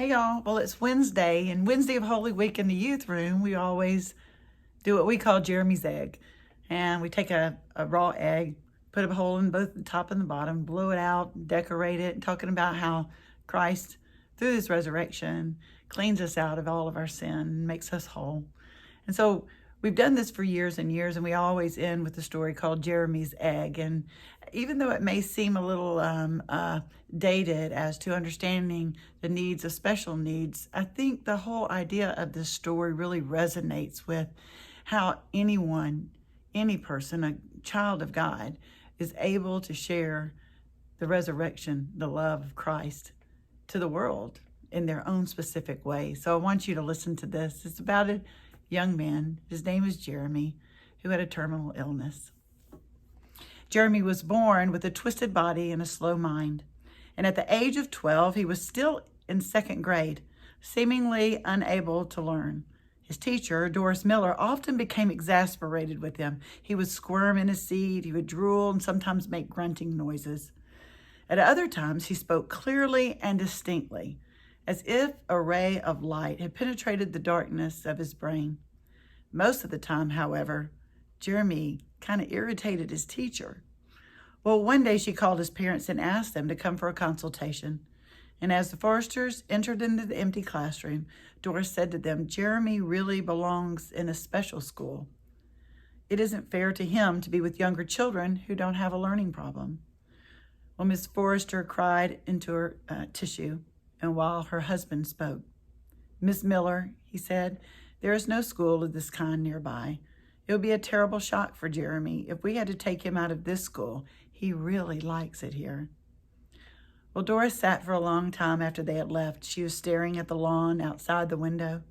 Hey y'all, well it's Wednesday, and Wednesday of Holy Week in the youth room, we always do what we call Jeremy's egg. And we take a raw egg, put a hole in both the top and the bottom, blow it out, decorate it, and talking about how Christ, through his resurrection, cleans us out of all of our sin and makes us whole. And so we've done this for years and years, and we always end with a story called Jeremy's Egg. And even though it may seem a little dated as to understanding the needs of special needs, I think the whole idea of this story really resonates with how anyone, any person, a child of God, is able to share the resurrection, the love of Christ to the world in their own specific way. So I want you to listen to this. It's about a young man. His name is Jeremy, who had a terminal illness. Jeremy was born with a twisted body and a slow mind. And at the age of 12, he was still in second grade, seemingly unable to learn. His teacher, Doris Miller, often became exasperated with him. He would squirm in his seat, he would drool, and sometimes make grunting noises. At other times, he spoke clearly and distinctly, as if a ray of light had penetrated the darkness of his brain. Most of the time, however, Jeremy kind of irritated his teacher. Well, one day she called his parents and asked them to come for a consultation. And as the Forresters entered into the empty classroom, Doris said to them, "Jeremy really belongs in a special school. It isn't fair to him to be with younger children who don't have a learning problem." Well, Miss Forrester cried into her tissue, and while her husband spoke, "Miss Miller," he said, "there is no school of this kind nearby. It would be a terrible shock for Jeremy if we had to take him out of this school. He really likes it here." Well, Doris sat for a long time after they had left. She was staring at the lawn outside the window.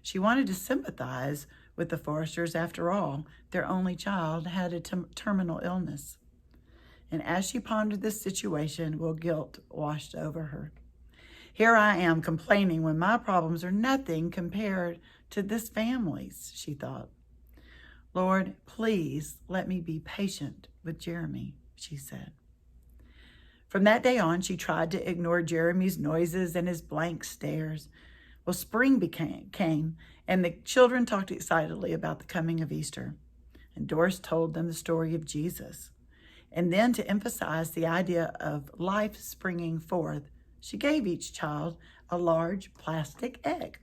She wanted to sympathize with the Forresters. After all, their only child had a terminal illness. And as she pondered this situation, well, guilt washed over her. "Here I am complaining when my problems are nothing compared to this family's," she thought. "Lord, please let me be patient with Jeremy," she said. From that day on, she tried to ignore Jeremy's noises and his blank stares. Well, spring came, and the children talked excitedly about the coming of Easter. And Doris told them the story of Jesus. And then, to emphasize the idea of life springing forth, she gave each child a large plastic egg.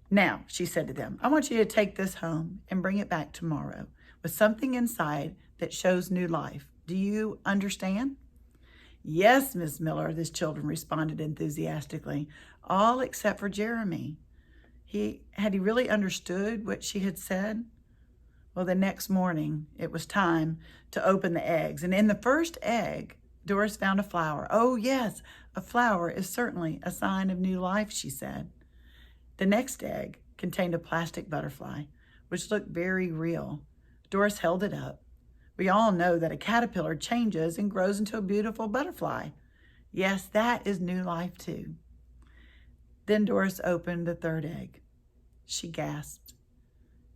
"Now," she said to them, "I want you to take this home and bring it back tomorrow with something inside that shows new life. Do you understand?" "Yes, Miss Miller," the children responded enthusiastically, all except for Jeremy. Had he really understood what she had said? Well, the next morning, it was time to open the eggs. And in the first egg, Doris found a flower. "Oh, yes, a flower is certainly a sign of new life," she said. The next egg contained a plastic butterfly, which looked very real. Doris held it up. We all know that a caterpillar changes and grows into a beautiful butterfly. Yes, that is new life too. Then Doris opened the third egg. She gasped.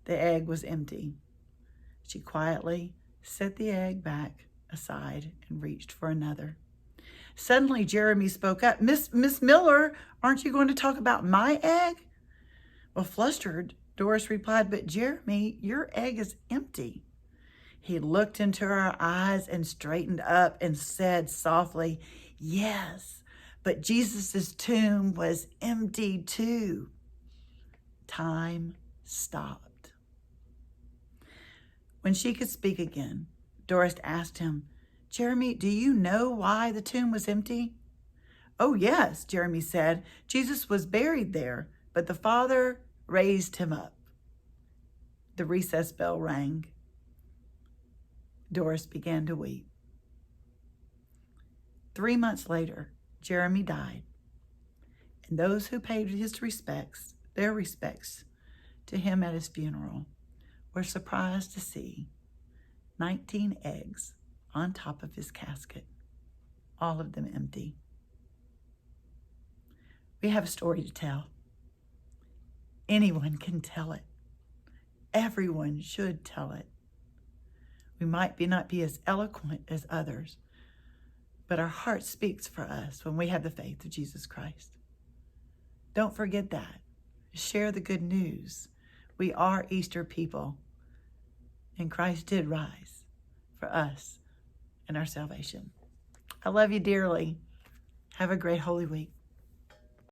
The egg was empty. She quietly set the egg back aside and reached for another. Suddenly, Jeremy spoke up. Miss Miller, aren't you going to talk about my egg?" Well, flustered, Doris replied, "But Jeremy, your egg is empty." He looked into her eyes and straightened up and said softly, "Yes, but Jesus' tomb was empty too." Time stopped. When she could speak again, Doris asked him, "Jeremy, do you know why the tomb was empty?" "Oh, yes," Jeremy said. "Jesus was buried there, but the Father raised him up." The recess bell rang. Doris began to weep. 3 months later, Jeremy died, and those who paid their respects to him at his funeral were surprised to see 19 eggs on top of his casket, all of them empty. We have a story to tell. Anyone can tell it. Everyone should tell it. We might not be as eloquent as others, but our heart speaks for us when we have the faith of Jesus Christ. Don't forget that. Share the good news. We are Easter people, and Christ did rise for us and our salvation. I love you dearly. Have a great Holy Week.